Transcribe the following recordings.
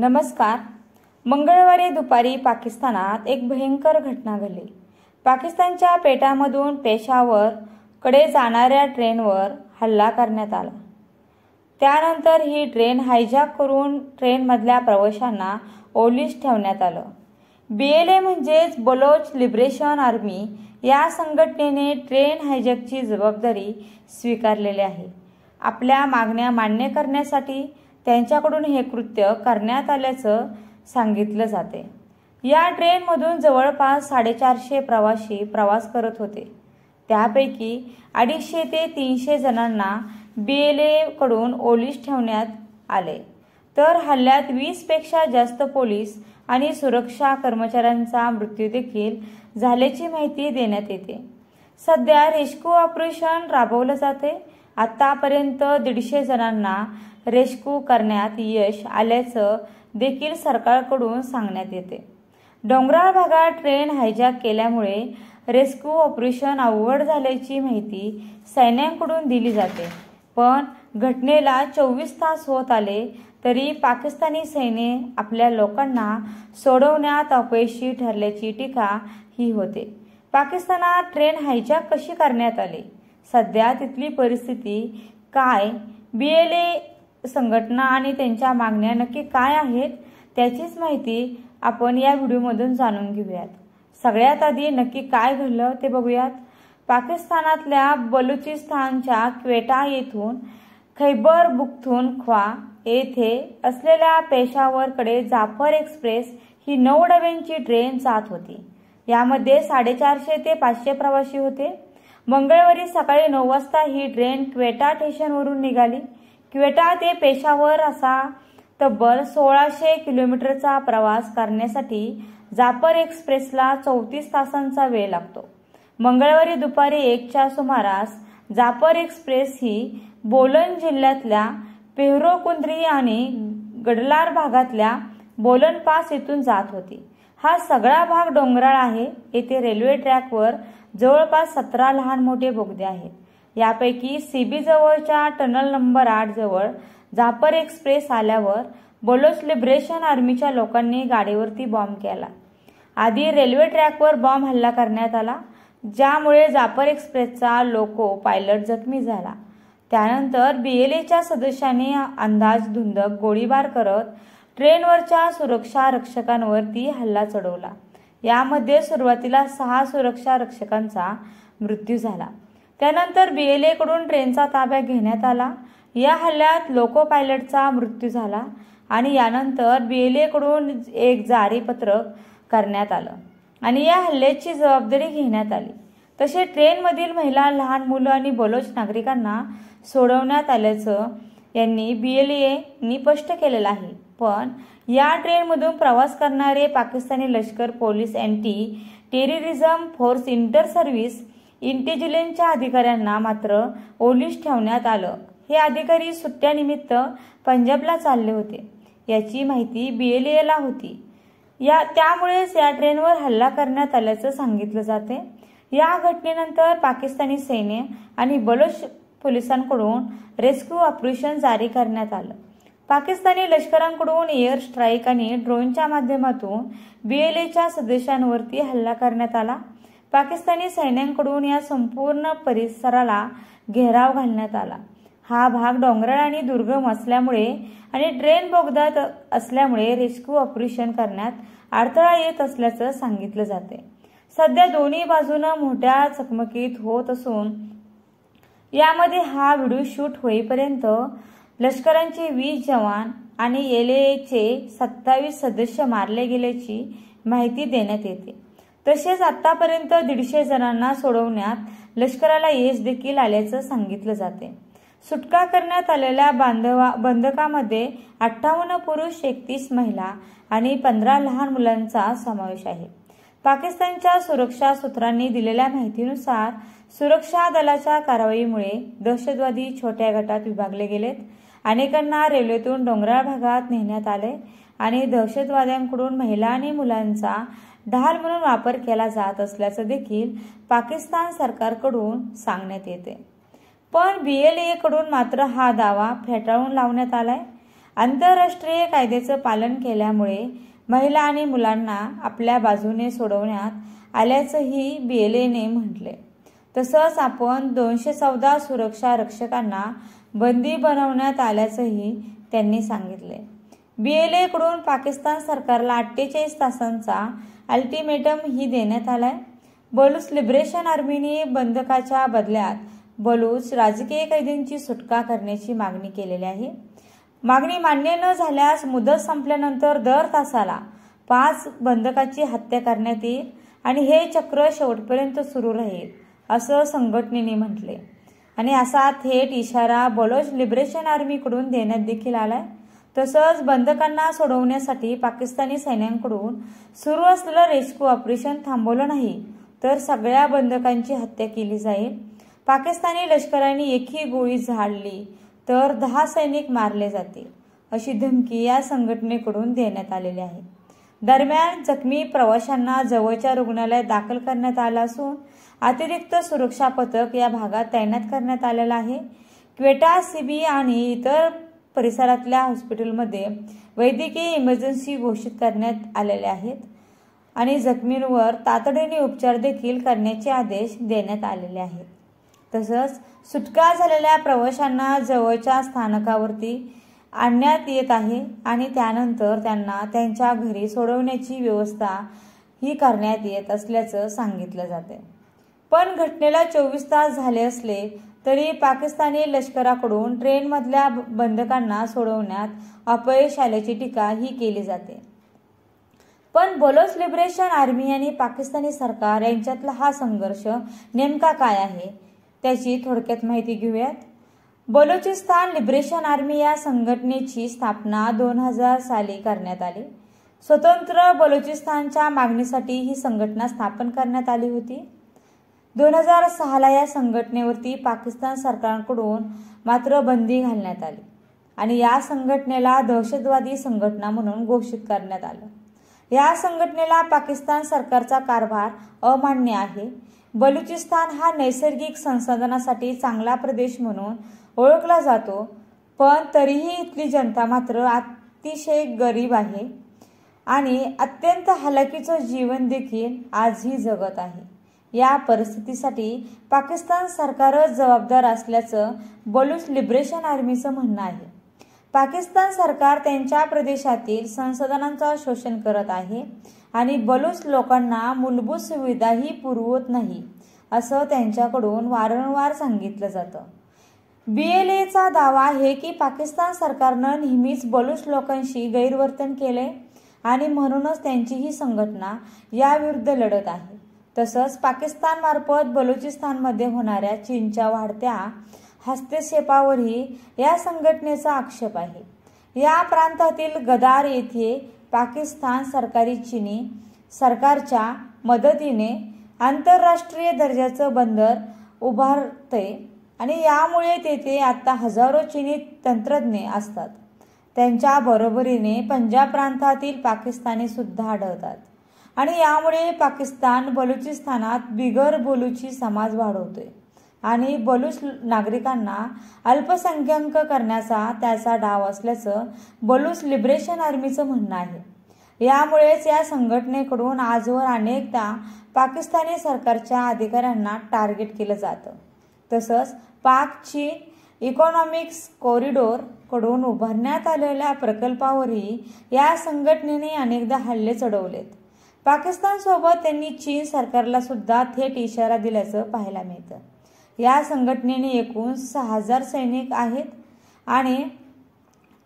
नमस्कार. मंगळवारी दुपारी पाकिस्तानात एक भयंकर घटना घडली. पाकिस्तानच्या पेटामधून पेशावरकडे जाणाऱ्या ट्रेनवर हल्ला करण्यात आला. त्यानंतर ही ट्रेन हायजॅक करून ट्रेनमधल्या प्रवाशांना ओलीस ठेवण्यात आलं. BLA म्हणजेच बलोच लिबरेशन आर्मी या संघटनेने ट्रेन हायजॅकची जबाबदारी स्वीकारलेली आहे. आपल्या मागण्या मान्य करण्यासाठी त्यांच्याकडून हे कृत्य करण्यात आल्याचं सांगितलं जाते. या ट्रेनमधून जवळपास 450 प्रवासी प्रवास करत होते. त्यापैकी 250 ते 300 जणांना BLA कडून ओलीस ठेवण्यात आले. तर हल्ल्यात 20 पेक्षा जास्त पोलीस आणि सुरक्षा कर्मचाऱ्यांचा मृत्यू देखील झाल्याची माहिती देण्यात येते. सध्या रेस्क्यू ऑपरेशन राबवलं जाते. आतापर्यंत 150 जणांना रेस्क्यू करण्यात यश आल्याचं देखील सरकारकडून सांगण्यात येते. डोंगराळ भागात ट्रेन हायजॅक केल्यामुळे रेस्क्यू ऑपरेशन अवघड झाल्याची माहिती सैन्याकडून दिली जाते. पण घटनेला 24 तास होत आले तरी पाकिस्तानी सैन्य आपल्या लोकांना सोडवण्यात अपयशी ठरल्याची टीका ही होते. पाकिस्तानात ट्रेन हायजॅक कशी करण्यात आली? सध्या तिथली परिस्थिती काय? BLA संघटना आणि त्यांच्या मागण्या नक्की काय आहेत त्याचीच माहिती आपण या व्हिडिओमधून जाणून घेऊयात. सगळ्यात आधी नक्की काय घडलं ते बघूयात. पाकिस्तानातल्या बलुचिस्तानच्या क्वेटा येथून खैबर पख्तूनख्वा येथे असलेल्या पेशावरकडे जाफर एक्सप्रेस ही 9 डब्यांची ट्रेन जात होती. यामध्ये 450 ते 500 प्रवासी होते. मंगळवारी सकाळी 9 वाजता ही ट्रेन क्वेटा स्टेशनवरून निघाली. क्वेटा ते पेशावर असा तब्बल 1600 किलोमीटरचा प्रवास करण्यासाठी जाफर एक्सप्रेसला 34 तासांचा वेळ लागतो. मंगळवारी दुपारी 1च्या सुमारास जाफर एक्सप्रेस ही बोलन जिल्ह्यातल्या पेहरोकुंद्री आणि गडलार भागातल्या बोलन पास येथून जात होती. हा सगळा भाग डोंगराळ आहे. येथे रेल्वे ट्रॅकवर जवळपास 17 लहान मोठे बोगदे आहेत. यापैकी CB जवळच्या टनल नंबर 8 जवळ जाफर एक्सप्रेस आल्यावर बलोच लिबरेशन आर्मीच्या लोकांनी गाडीवरती बॉम्ब केला. आधी रेल्वे ट्रॅकवर बॉम्ब हल्ला करण्यात आला, ज्यामुळे जाफर एक्सप्रेसचा लोको पायलट जखमी झाला. त्यानंतर BLAच्या सदस्यांनी अंदाधुंद गोळीबार करत ट्रेनवरच्या सुरक्षा रक्षकांवरती हल्ला चढवला. यामध्ये सुरुवातीला 6 सुरक्षा रक्षकांचा मृत्यू झाला. त्यानंतर BLA कडून ट्रेनचा ताब्या घेण्यात आला. या हल्ल्यात लोको पायलटचा मृत्यू झाला आणि यानंतर BLA कडून एक जारी पत्रक करण्यात आलं आणि या हल्ल्याची जबाबदारी घेण्यात आली. तसे ट्रेनमधील महिला, लहान मुलं आणि बलोच नागरिकांना सोडवण्यात आल्याचं यांनी BLAनी स्पष्ट केलेलं आहे. पण या ट्रेनमधून प्रवास करणारे पाकिस्तानी लष्कर, police, anti terrorism force, inter service इंटेलिजन्सच्या अधिकाऱ्यांना मात्र ओलीस ठेवण्यात आलं. हे अधिकारी सुट्ट्यानिमित्त पंजाबला चालले होते याची माहिती BLAला होती. त्यामुळेच या ट्रेनवर हल्ला करण्यात आल्याचं सांगितलं जाते. या घटनेनंतर पाकिस्तानी सैन्य आणि बलोच पोलिसांकडून रेस्क्यू ऑपरेशन जारी करण्यात आलं. पाकिस्तानी लष्कराकडून एअर स्ट्राईक आणि ड्रोनच्या माध्यमातून BLAच्या सदस्यांवरती हल्ला करण्यात आला. पाकिस्तानी सैन्याकडून या संपूर्ण परिसराला घेराव घालण्यात आला. हा भाग डोंगराळ आणि दुर्गम असल्यामुळे आणि ट्रेन बोगद्यात असल्यामुळे रेस्क्यू ऑपरेशन करण्यात अडथळा येत असल्याचं सांगितलं जाते. सध्या दोन्ही बाजूनं मोठ्या चकमकीत होत असून यामध्ये हा व्हिडिओ शूट होईपर्यंत लष्करांचे 20 जवान आणि LAचे 27 सदस्य मारले गेल्याची माहिती देण्यात येते. तसेच आतापर्यंत 150 जणांना सोडवण्यात लष्कराला यश देखील आल्याचं सांगितलं जाते. सुटका करण्यात आलेल्या बंधकामध्ये 58 पुरुष, 31 महिला आणि 15 लहान मुलांचा समावेश आहे. पाकिस्तानच्या सुरक्षा सूत्रांनी दिलेल्या माहितीनुसार सुरक्षा दलाच्या कारवाईमुळे दहशतवादी छोट्या गटात विभागले गेलेत. अनेकांना रेल्वेतून डोंगराळ भागात नेण्यात आले आणि दहशतवाद्यांकडून महिला आणि मुलांचा ढाल म्हणून वापर केला जात असल्याचं देखील पाकिस्तान सरकारकडून सांगण्यात येते. पण BLA कडून मात्र हा दावा फेटाळून लावण्यात आलाय. आंतरराष्ट्रीय कायद्याचं पालन केल्यामुळे महिला आणि मुलांना आपल्या बाजूने सोडवण्यात आल्याचंही BLAने म्हटले. तसंच आपण 214 सुरक्षा रक्षकांना बंदी बनवण्यात आल्याचंही त्यांनी सांगितले. BLAकडून पाकिस्तान सरकारला 48 तासांचा अल्टिमेटम ही देण्यात आलाय. बलूच लिबरेशन आर्मीने बंधकाच्या बदल्यात बलूच राजकीय कैद्यांची सुटका करण्याची मागणी केलेली आहे. मागणी मान्य न झाल्यास मुदत संपल्यानंतर दर तासाला 5 बंधकाची हत्या करण्यात येईल आणि हे चक्र शेवटपर्यंत सुरू राहील असं संघटनेने म्हटले. आणि असा थेट इशारा बलोच लिबरेशन आर्मीकडून देण्यात देखील आलाय. तसंच बंधकांना सोडवण्यासाठी पाकिस्तानी सैन्यांकडून सुरू असलेलं रेस्क्यू ऑपरेशन थांबवलं नाही तर सगळ्या बंधकांची हत्या केली जाईल. पाकिस्तानी लष्कराने एकही गोळी झाडली तर 10 सैनिक मारले जातील अशी धमकी या संघटनेकडून देण्यात आलेली आहे. दरम्यान जखमी प्रवाशांना जवळच्या रुग्णालयात दाखल करण्यात आलं असून अतिरिक्त सुरक्षा पथक या भागात तैनात करण्यात आलेलं आहे. क्वेटा, सिबी आणि इतर परिसरातल्या हॉस्पिटलमध्ये वैद्यकीय इमर्जन्सी घोषित करण्यात आलेले आहेत आणि जखमींवर तातडीने उपचार देखील करण्याचे आदेश देण्यात आलेले आहेत. तसंच सुटका झालेल्या प्रवाशांना जवळच्या स्थानकावरती आणण्यात येत आहे आणि त्यानंतर त्यांना त्यांच्या घरी सोडवण्याची व्यवस्था ही करण्यात येत असल्याचं सांगितलं जाते. पण घटनेला 24 तास झाले असले तरी पाकिस्तानी लष्कराकडून ट्रेनमधल्या बंधकांना सोडवण्यात अपयश आल्याची टीका ही केली जाते. पण बलोच लिबरेशन आर्मी आणि पाकिस्तानी सरकार यांच्यातला हा संघर्ष नेमका काय आहे त्याची थोडक्यात माहिती घेऊयात. बलोचिस्तान लिबरेशन आर्मी या संघटनेची स्थापना 2000 साली करण्यात आली. स्वतंत्र बलोचिस्तानच्या मागणीसाठी ही संघटना स्थापन करण्यात आली होती. 2006ला या संघटनेवरती पाकिस्तान सरकारकडून मात्र बंदी घालण्यात आली आणि या संघटनेला दहशतवादी संघटना म्हणून घोषित करण्यात आलं. या संघटनेला पाकिस्तान सरकारचा कारभार अमान्य आहे. बलुचिस्तान हा नैसर्गिक संसाधनासाठी चांगला प्रदेश म्हणून ओळखला जातो, पण तरीही इथली जनता मात्र अतिशय गरीब आहे आणि अत्यंत हलाखीचं जीवन देखील आजही जगत आहे. या परिस्थितीसाठी पाकिस्तान सरकारच जबाबदार असल्याचं बलूच लिबरेशन आर्मीचं म्हणणं आहे. पाकिस्तान सरकार त्यांच्या प्रदेशातील संसाधनांचं शोषण करत आहे आणि बलूच लोकांना मूलभूत सुविधाही पुरवत नाही असं त्यांच्याकडून वारंवार सांगितलं जातं. BLAचा दावा आहे की पाकिस्तान सरकारनं नेहमीच बलूच लोकांशी गैरवर्तन केले आणि म्हणूनच त्यांची ही संघटना याविरुद्ध लढत आहे. तसंच पाकिस्तानमार्फत बलुचिस्तानमध्ये होणाऱ्या चीनच्या वाढत्या हस्तक्षेपावरही या संघटनेचा आक्षेप आहे. या प्रांतातील गदार येथे पाकिस्तान सरकारी चीनी सरकारच्या मदतीने आंतरराष्ट्रीय दर्जाचं बंदर उभारते आणि यामुळे तेथे आता हजारो चीनी तंत्रज्ञ असतात. त्यांच्या बरोबरीने पंजाब प्रांतातील पाकिस्तानी सुद्धा आढळतात आणि यामुळे पाकिस्तान बलुचिस्तानात बिगर बलुची समाज वाढवतोय आणि बलूच नागरिकांना अल्पसंख्याक करण्याचा त्याचा डाव असल्याचं बलूच लिबरेशन आर्मीचं म्हणणं आहे. यामुळेच या संघटनेकडून आजवर अनेकदा पाकिस्तानी सरकारच्या अधिकाऱ्यांना टार्गेट केलं जातं. तसंच पाक-चीन इकॉनॉमिक्स कॉरिडॉर कडून उभारण्यात आलेल्या प्रकल्पावरही या संघटनेने अनेकदा हल्ले चढवलेत. पाकिस्तानसोबत त्यांनी चीन सरकारला सुद्धा थेट इशारा दिल्याचं पाहायला मिळतं. या संघटनेने एकूण 6000 सैनिक आहेत आणि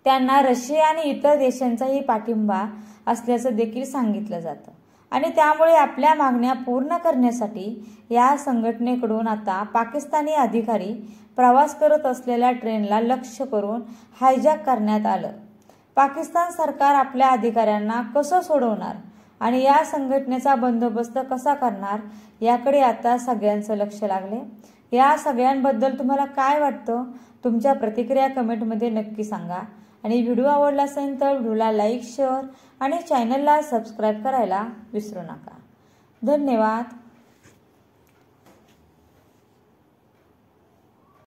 त्यांना रशिया आणि इतर देशांचाही पाठिंबा असल्याचं देखील सांगितलं जातं आणि त्यामुळे आपल्या मागण्या पूर्ण करण्यासाठी या संघटनेकडून आता पाकिस्तानी अधिकारी प्रवास करत असलेल्या ट्रेनला लक्ष्य करून हायजॅक करण्यात आलं. पाकिस्तान सरकार आपल्या अधिकाऱ्यांना कसं सोडवणार आणि या संघटनेचा बंदोबस्त कसा करणार याकडे आता सगळ्यांचं लक्ष लागले. या सगळ्यांबद्दल तुम्हाला काय वाटतं? तुमच्या प्रतिक्रिया कमेंटमध्ये नक्की सांगा आणि व्हिडिओ आवडला असेल तर व्हिडिओला लाईक, शेअर आणि चॅनलला सबस्क्राईब करायला विसरू नका. धन्यवाद.